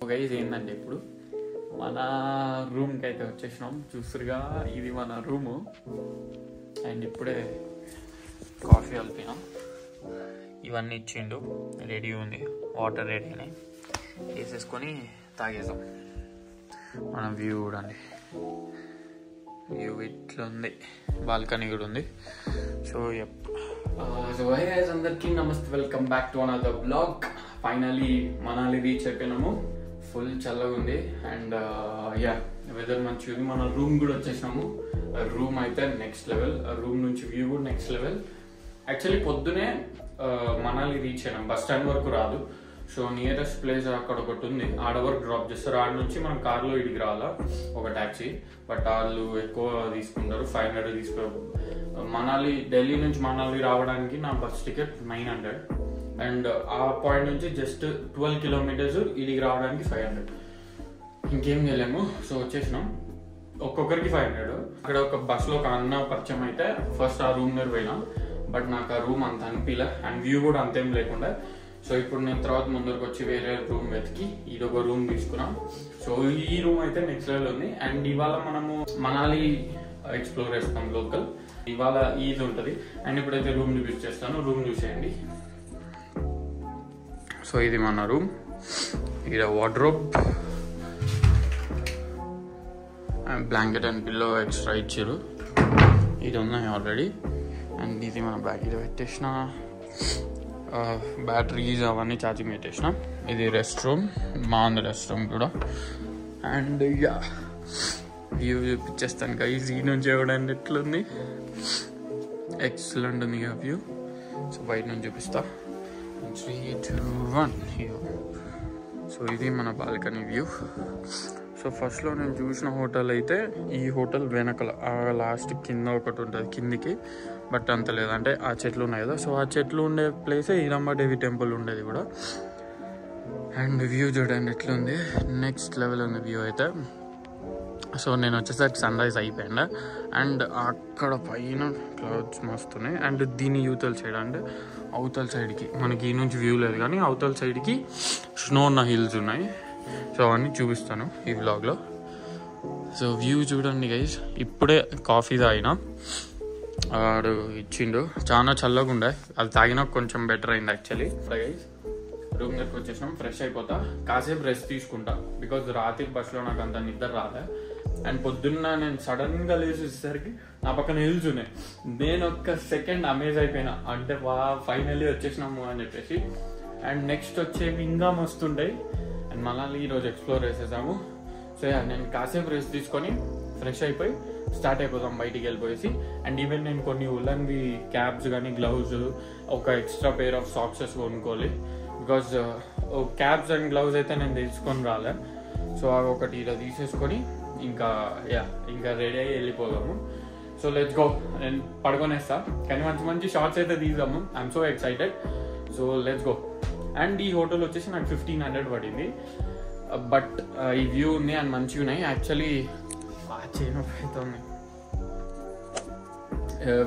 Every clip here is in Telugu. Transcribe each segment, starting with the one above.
గైస్ ఏంటంటే ఇప్పుడు మన రూమ్కి అయితే వచ్చేసినాం. చూస్తురుగా ఇది మన రూము. అండ్ ఇప్పుడే కాఫీ కలిపినాం, ఇవన్నీ ఇచ్చిండు, రెడీ ఉంది, వాటర్ రెడీ అని వేసేసుకొని తాగేసాం. మన వ్యూ చూడండి, వ్యూ ఇట్లా ఉంది, బాల్కనీ కూడా ఉంది. సో హై గైస్, అందరికీ నమస్తే, welcome back to another blog. Finally Manali reach అయిపోయినాము. ఫుల్ చల్లగా ఉంది అండ్ వెదర్ మంచిగా ఉంది. మన రూమ్ కూడా వచ్చేసినాము. రూమ్ అయితే నెక్స్ట్ లెవెల్, రూమ్ నుంచి వ్యూ కూడా నెక్స్ట్ లెవెల్. యాక్చువల్లీ పొద్దునే మనాలి రీచ్ అయినాం, బస్ స్టాండ్ వరకు రాదు. సో నియరెస్ట్ ప్లేస్ అక్కడ ఒకటి ఉంది, ఆడ వరకు డ్రాప్ చేస్తారు. ఆడ నుంచి మనం కార్లో ఇడికి రావాలా, ఒక ట్యాక్సీ. బట్ వాళ్ళు ఎక్కువ తీసుకుంటారు, 500 తీసుకుంటారు. మనాలి, ఢిల్లీ నుంచి మనాలి రావడానికి నా బస్ టికెట్ 900 అండ్ ఆ పాయింట్ నుంచి జస్ట్ 12 కిలోమీటర్స్ ఇడికి రావడానికి 500. ఇంకేం చేయలేము. సో వచ్చేసినాం, ఒక్కొక్కరికి 500. అక్కడ ఒక బస్లో ఒక అన్న పరిచయం అయితే ఫస్ట్ ఆ రూమ్ దగ్గర పోయినా, బట్ నాకు ఆ రూమ్ అంత అనిపించలే అండ్ వ్యూ కూడా అంతేం లేకుండా. సో ఇప్పుడు నేను తర్వాత ముందరకు వచ్చి వేరే రూమ్ వెతికి ఇదొక రూమ్ తీసుకున్నాం. సో ఈ రూమ్ అయితే నెక్స్ట్ లెవెల్ ఉంది. అండ్ ఇవాళ మనము మనాలి ఎక్స్ప్లోర్ చేస్తాం లోకల్. ఇవాళ ఈజ్ ఉంటుంది. అండ్ ఇప్పుడైతే రూమ్ చూపించేస్తాను, చేస్తాను, రూమ్ చూసేయండి. సో ఇది మన రూమ్, ఇక్కడ wardrobe, blanket and pillow extra ఇచ్చారు, ఇది ఉన్నాయి ఆల్రెడీ. అండ్ ఇది మన బ్యాగ్ ఇది పెట్టేసిన, బ్యాటరీస్ అవన్నీ ఛార్జింగ్ పెట్టేసిన. ఇది రెస్ట్ రూమ్, బాగుంది రెస్ట్ రూమ్ కూడా. అండ్ వ్యూ చూపించేస్తాను గైస్, ఈ నుంచి చూడండి ఎట్లుంది, ఎక్సలెంట్ ఉంది ఆ వ్యూ. సో బయట నుంచి చూపిస్తా, 3, 2, 1. సో ఇది మన బాల్కనీ వ్యూ. సో ఫస్ట్లో నేను చూసిన హోటల్ అయితే ఈ హోటల్ వెనకల లాస్ట్ కింద ఒకటి ఉంటుంది కిందికి, బట్ అంత లేదు, అంటే ఆ చెట్లు ఉన్నాయి కదా. సో ఆ చెట్లు ఉండే ప్లేసే ఈరమ్మ టెంపుల్ ఉండేది కూడా. అండ్ వ్యూ చూడండి ఎట్లుంది, నెక్స్ట్ లెవెల్ ఉంది వ్యూ అయితే. సో నేను వచ్చేసరికి సన్ రైజ్ అయిపోయింది అండ్ అక్కడ పైన క్లౌడ్స్ మస్తున్నాయి. అండ్ దీని యూతల్ సైడ్, అంటే అవతల సైడ్కి మనకి ఈ నుంచి వ్యూ లేదు కానీ అవతల సైడ్కి స్నో ఉన్న హిల్స్ ఉన్నాయి. సో అవన్నీ చూపిస్తాను ఈ వ్లాగ్లో. సో వ్యూ చూడండి గైస్, ఇప్పుడే కాఫీ తాగినా, వాడు ఇచ్చిండు, చాలా చల్లగా ఉండే, అది తాగినా కొంచెం బెటర్ అయింది యాక్చువల్లీ. గైస్ రూమ్ దగ్గరకు వచ్చేసినాం, ఫ్రెష్ అయిపోతా, కాసేపు రెస్ట్ తీసుకుంటా, బికాజ్ రాత్రి బస్లో నాకు అంత నిద్ర రాలే. అండ్ పొద్దున్న నేను సడన్గా లేచేసరికి నా పక్కన హిల్స్ ఉన్నాయి. నేను ఒక్క సెకండ్ అమేజ్ అయిపోయినా, అంటే ఫైనల్లీ వచ్చేసినాము అని చెప్పేసి. అండ్ నెక్స్ట్ వచ్చేవి ఇంకా మస్తుంటాయి. అండ్ మళ్ళీ ఈరోజు ఎక్స్ప్లోర్ చేసేసాము. సో నేను కాసేపు రెస్ట్ తీసుకొని ఫ్రెష్ అయిపోయి స్టార్ట్ అయిపోతాం బయటికి వెళ్ళిపోయేసి. అండ్ ఈవెన్ నేను కొన్ని ఉలన్వి క్యాప్స్ కానీ, గ్లౌజ్, ఒక ఎక్స్ట్రా పెయిర్ ఆఫ్ సాక్సెస్ కొనుక్కోవాలి, బికాజ్ క్యాప్స్ అండ్ గ్లౌజ్ అయితే నేను తీసుకొని రాలే. సో అవి ఒకటి ఇలా తీసేసుకొని ఇంకా రెడీ అయ్యి వెళ్ళిపోదాము. So let's go. నేను పడుకొనేస్తా, కానీ మంచి మంచి షార్ట్స్ అయితే తీసాము. I'm so excited. So let's go. And ఈ హోటల్ వచ్చేసి నాకు 1500 పడింది, బట్ ఈ వ్యూ ఉంది అండ్ మంచిగా ఉన్నాయి. యాక్చువల్లీ అవుతుంది,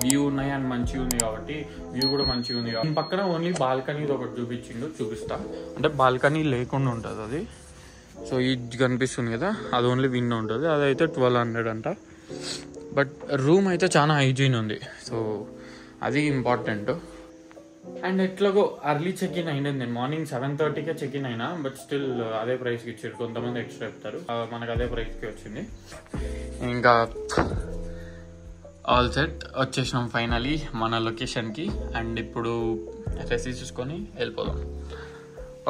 వ్యూ ఉన్నాయి అండ్ మంచిగా ఉంది కాబట్టి వ్యూ కూడా మంచిగా ఉంది కాబట్టి. పక్కన ఓన్లీ బాల్కనీ ఒకటి చూపిస్తా, అంటే బాల్కనీ లేకుండా ఉంటుంది అది. సో ఇది కనిపిస్తుంది కదా, అది ఓన్లీ విండో ఉంటుంది, అదైతే 1200 అంట. బట్ రూమ్ అయితే చాలా హైజీన్ ఉంది, సో అది ఇంపార్టెంట్. అండ్ ఎట్లాగో అర్లీ చెక్ ఇన్ అయినది, నేను మార్నింగ్ 7:30కే చెక్ ఇన్ అయినా, బట్ స్టిల్ అదే ప్రైస్కి ఇచ్చారు. కొంతమంది ఎక్స్ట్రా చెప్తారు, మనకు అదే ప్రైస్కి వచ్చింది. ఇంకా ఆల్ సెట్, వచ్చేసినాం ఫైనలీ మన లొకేషన్కి. అండ్ ఇప్పుడు రెస్ట్ చూసుకొని వెళ్ళిపోదాం,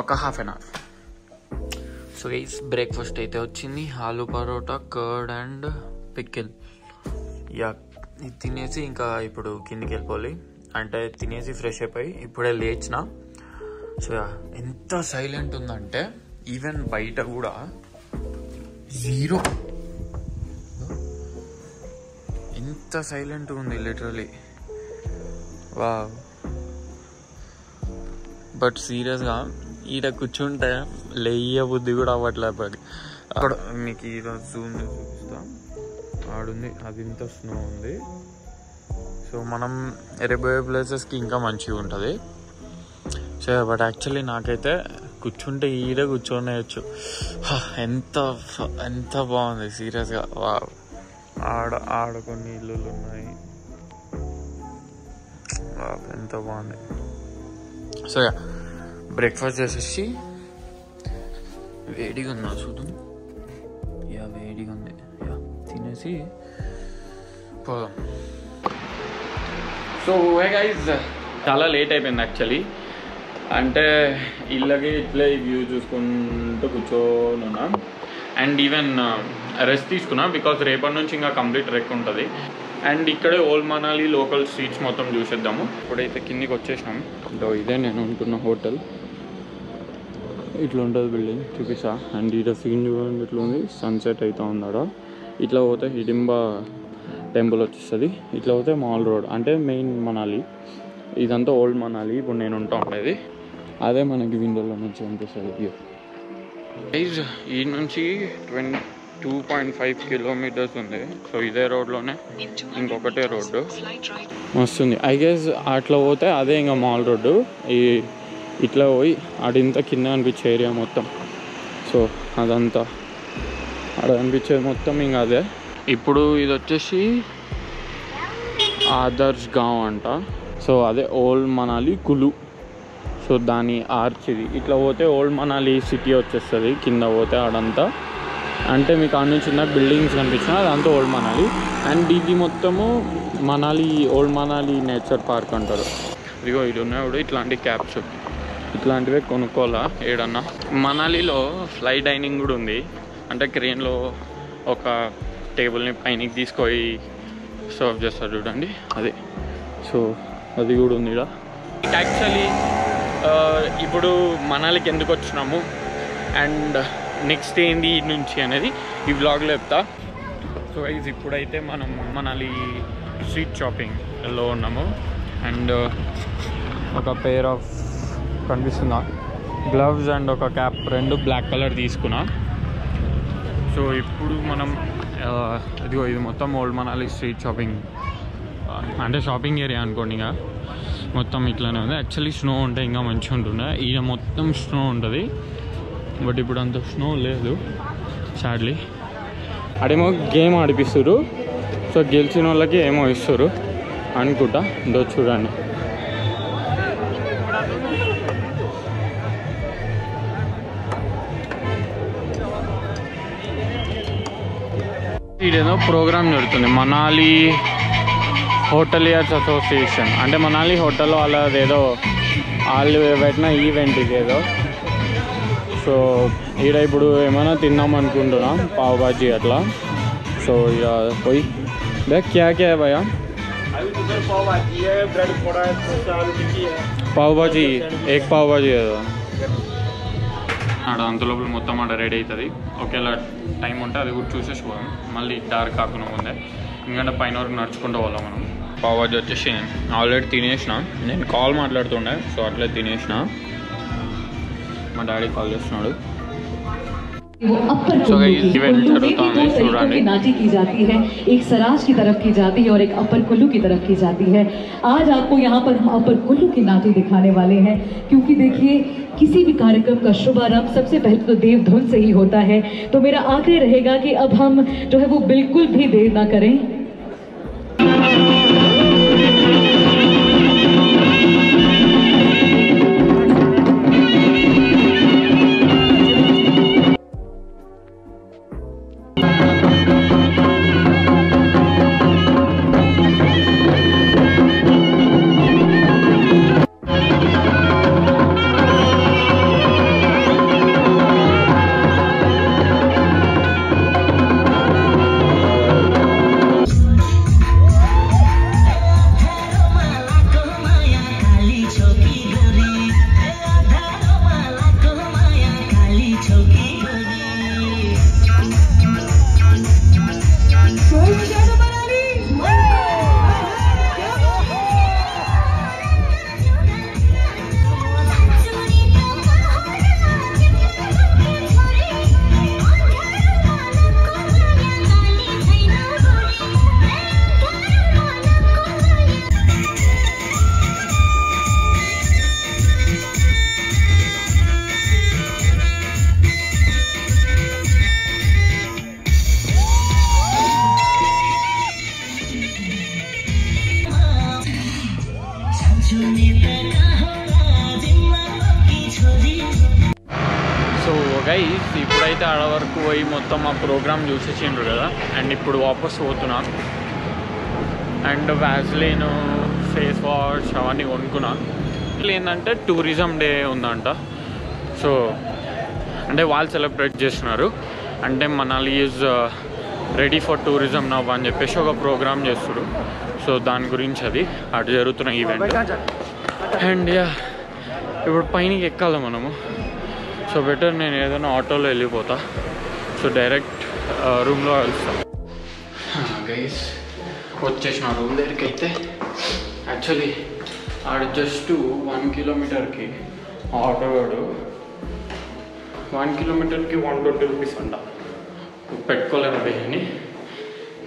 ఒక ½ an hour. So guys breakfast అయితే వచ్చింది, aloo paratha, curd and pickle. ఇది తినేసి ఇంకా ఇప్పుడు కిందికి వెళ్ళిపోవాలి, అంటే తినేసి ఫ్రెష్ అయిపోయి ఇప్పుడే లేచిన. సో ఎంత సైలెంట్ ఉందంటే ఈవెన్ బయట కూడా జీరో, ఎంత సైలెంట్ ఉంది లిటరలీ. వావ్. బట్ సీరియస్గా ఈడ కూర్చుంటే లేయ బుద్ధి కూడా అవ్వట్లేదు. అక్కడ మీకు ఈరోజు జూమ్ చూపిస్తా, ఆడుంది, అది ఇంత స్నో ఉంది. సో మనం ఎరబోయే ప్లేసెస్కి ఇంకా మంచిగా ఉంటుంది. సో బట్ యాక్చువల్లీ నాకైతే కూర్చుంటే ఈడే కూర్చోనేయచ్చు. ఎంత ఎంత బాగుంది సీరియస్గా. ఆడ కొన్ని ఇల్లులు ఉన్నాయి, ఎంత బాగుంది. సో బ్రేక్ఫాస్ట్ చేసేసి వేడిగా ఉందా చూద్దాం. వేడిగా ఉంది, తినేసి పోదాం. సో గైస్ చాలా లేట్ అయిపోయింది యాక్చువల్లీ. అంటే ఇళ్ళకి ఇట్లే వ్యూ చూసుకుంటూ కూర్చొని ఉన్నా. అండ్ ఈవెన్ రెస్ట్ తీసుకున్నా బికాజ్ రేపటి నుంచి ఇంకా కంప్లీట్ ట్రెక్ ఉంటుంది. అండ్ ఇక్కడే ఓల్డ్ మనాలి లోకల్ స్ట్రీట్స్ మొత్తం చూసేద్దాము. ఇప్పుడైతే కిందికి వచ్చేసినాం. ఇదే నేను ఉంటున్న హోటల్. ఇట్లా ఉంటుంది బిల్డింగ్, చూపిస్తా. అండ్ ఇట్లా సీన్ చూడండి ఇట్లా ఉంది, సన్సెట్ అవుతా ఉందాడ. ఇట్లా పోతే హిడింబా టెంపుల్ వచ్చేస్తుంది. ఇట్లా పోతే మాల్ రోడ్ అంటే మెయిన్ మనాలి. ఇదంతా ఓల్డ్ మనాలి. ఇప్పుడు నేను ఉంటా ఉండేది అదే మనకి విండోలో నుంచి అనిపిస్తుంది వ్యూ. ఈ నుంచి 2.5 కిలోమీటర్స్ ఉంది. సో ఇదే రోడ్లోనే ఇంకొకటే రోడ్డు వస్తుంది. ఐ గెస్ అట్లా పోతే అదే ఇంకా మాల్ రోడ్డు. ఇట్లా పోయి అడింత కింద అనిపించే ఏరియా మొత్తం. సో అదంతా అక్కడ అనిపించేది మొత్తం ఇంకా అదే. ఇప్పుడు ఇది వచ్చేసి ఆదర్శ్ గాంవ్ అంట. సో అదే ఓల్డ్ మనాలి కులు. సో దాని ఆర్చ్ ఇది. ఇట్లా పోతే ఓల్డ్ మనాలి సిటీ వచ్చేస్తుంది. కింద పోతే ఆడంతా అంటే మీకు ఆడ నుంచి ఉన్న బిల్డింగ్స్ కనిపించిన అదంతా ఓల్డ్ మనాలి. అండ్ ఇది మొత్తము Manali old Manali nature park అంటారు. ఇదిగో ఇది ఉన్నాడు. ఇట్లాంటి క్యాప్స్ ఇట్లాంటివే కొనుక్కోవాలా ఏడన్నా. మనాలిలో ఫ్లై డైనింగ్ కూడా ఉంది. అంటే క్రేన్లో ఒక టేబుల్ని పైనకి తీసుకొని సర్వ్ చేస్తారు చూడండి అది. సో అది కూడా ఉంది ఇక్కడ. యాక్చువల్లీ ఇప్పుడు మనాలికి ఎందుకు వచ్చినాము అండ్ నెక్స్ట్ ఏంది ఈ నుంచి అనేది ఈ వ్లాగ్లో చెప్తా. సో ఇప్పుడైతే మనం మనాలి స్ట్రీట్ షాపింగ్లో ఉన్నాము. అండ్ ఒక పేర్ ఆఫ్ కనిపిస్తుందా గ్లవ్స్ అండ్ ఒక క్యాప్, రెండు బ్లాక్ కలర్ తీసుకున్నా. సో ఇప్పుడు మనం ఇదిగో ఇది మొత్తం ఓల్డ్ మనాలి స్ట్రీట్ షాపింగ్ అంటే షాపింగ్ ఏరియా అనుకోండి. ఇంకా మొత్తం ఇట్లానే ఉంది. యాక్చువల్లీ స్నో ఉంటే ఇంకా మంచిగా ఉంటుండే. ఈడ మొత్తం స్నో ఉంటుంది, బట్ ఇప్పుడు అంత స్నో లేదు సాడ్లీ. అడేమో గేమ్ ఆడిపిస్తారు. సో గెలిచిన వాళ్ళకి ఏమో ఇస్తారు అనుకుంటా. ఇందో చూడండి. ఇదేదో ప్రోగ్రామ్ జరుగుతుంది, మనాలి హోటలియర్స్ అసోసియేషన్. అంటే మనాలి హోటల్లో వాళ్ళదేదో వాళ్ళు పెట్టిన ఈవెంట్ ఇదేదో. సో ఈడ ఇప్పుడు ఏమైనా తిందాం అనుకుంటున్నా, పావ్ భాజీ అట్లా. సో ఇక పోయి క్యా క్యా భయ్యా? పావ్ భాజీ ఏక్ పావ్ భాజీ కదా. ఆడ అంతలోపల మొత్తం ఆడ రెడీ అవుతుంది. ఒకేలా టైం ఉంటే అది కూడా చూసేసుకోవాలి. మళ్ళీ డార్క్ కాకుండా ముందే, ఎందుకంటే పైన వరకు నడుచుకుంటూ పోవాలి మనం. పావ్ భాజీ వచ్చేసి ఆల్రెడీ తినేసిన. నేను కాల్ మాట్లాడుతుండే, సో అట్లే తినేసిన. మా డాడీ కాల్ చేస్తున్నాడు. So नाटी की जाती है, एक सराज की तरफ की जाती है और एक अपर कुल्लू की तरफ की जाती है। आज आपको यहाँ पर हम अपर कुल्लू की नाटी दिखाने वाले हैं, क्योंकि देखिए किसी भी कार्यक्रम का शुभारंभ सबसे पहले तो देव धुन से ही होता है। तो मेरा आग्रह रहेगा कि अब हम जो है वो बिल्कुल भी देर ना करें। గైస్ ఇప్పుడైతే ఆడ వరకు పోయి మొత్తం ఆ ప్రోగ్రామ్ చూసేసిండ్రు కదా. అండ్ ఇప్పుడు వాపస్ పోతున్నాను. అండ్ వ్యాజ్లిన్, ఫేస్ వాష్ అవన్నీ కొనుక్కున్నాను. ఏంటంటే టూరిజం డే ఉందంట. సో అంటే వాళ్ళు సెలబ్రేట్ చేస్తున్నారు. అంటే Manali is ready for tourism now అని చెప్పేసి ఒక ప్రోగ్రామ్ చేస్తున్నారు. సో దాని గురించి అది అటు జరుగుతున్న ఈవెంట్. అండ్ ఇప్పుడు పైనకి ఎక్కాలి మనము. సో బెటర్ నేను ఏదైనా ఆటోలో వెళ్ళిపోతా. సో డైరెక్ట్ రూమ్లో కలుస్తాను. గైస్ వచ్చేసిన రూమ్ దగ్గరికి అయితే యాక్చువల్లీ ఆడ జస్ట్ 1 కిలోమీటర్కి ఆటోవాడు 1 కిలోమీటర్కి 120 రూపీస్ అంట. పెట్టుకోలేరు అని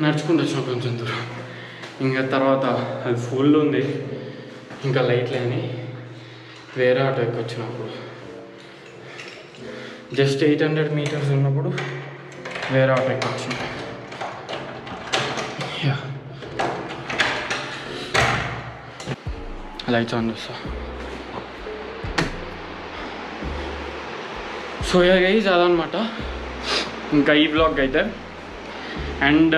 నడుచుకుంటూ వచ్చిన కొంచెం దూరం. ఇంకా తర్వాత అది ఫుల్ ఉంది, ఇంకా లైట్ లేని వేరే ఆటో ఎక్కి వచ్చినప్పుడు జస్ట్ 800 మీటర్స్ ఉన్నప్పుడు వేరే ఆటో ఎక్కి వచ్చింది. లైట్స్ ఆన్ చేస్తా. సో గైస్ అదనమాట ఇంకా ఈ బ్లాగ్ అయితే. అండ్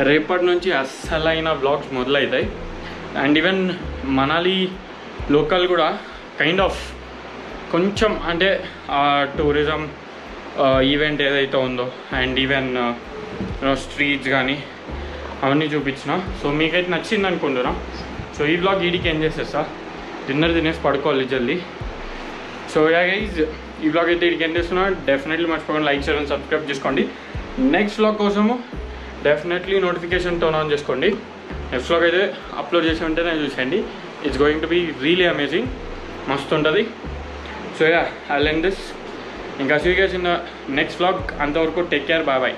రేపటి నుంచి అస్సలైన బ్లాగ్స్ మొదలవుతాయి. అండ్ ఈవెన్ మనాలి లోకల్ కూడా కైండ్ ఆఫ్ కొంచెం అంటే టూరిజం ఈవెంట్ ఏదైతే ఉందో అండ్ ఈవెన్ స్ట్రీట్స్ కానీ అవన్నీ చూపించిన. సో మీకైతే నచ్చింది అనుకుంటున్నా. సో ఈ బ్లాగ్ ఈడికి ఏం చేసేస్తా, డిన్నర్ తినేసి పడుకోవాలి జల్దీ. సో గైజ్ ఈ బ్లాగ్ అయితే ఈడికి ఏం చేస్తున్నా. డెఫినెట్లీ మర్చిపోకుండా లైక్, షేర్ అండ్ సబ్స్క్రైబ్ చేసుకోండి. నెక్స్ట్ బ్లాగ్ కోసము డెఫినెట్లీ నోటిఫికేషన్ టర్న్ ఆన్ చేసుకోండి. నెక్స్ట్ బ్లాగ్ అయితే అప్లోడ్ చేసి ఉంటేనే చూసేయండి. It's going to be really amazing, మస్తు ఉంటుంది. So I will end this. ఇంకా see you guys in the next blog. అంతవరకు టేక్ కేర్, బాయ్ బాయ్.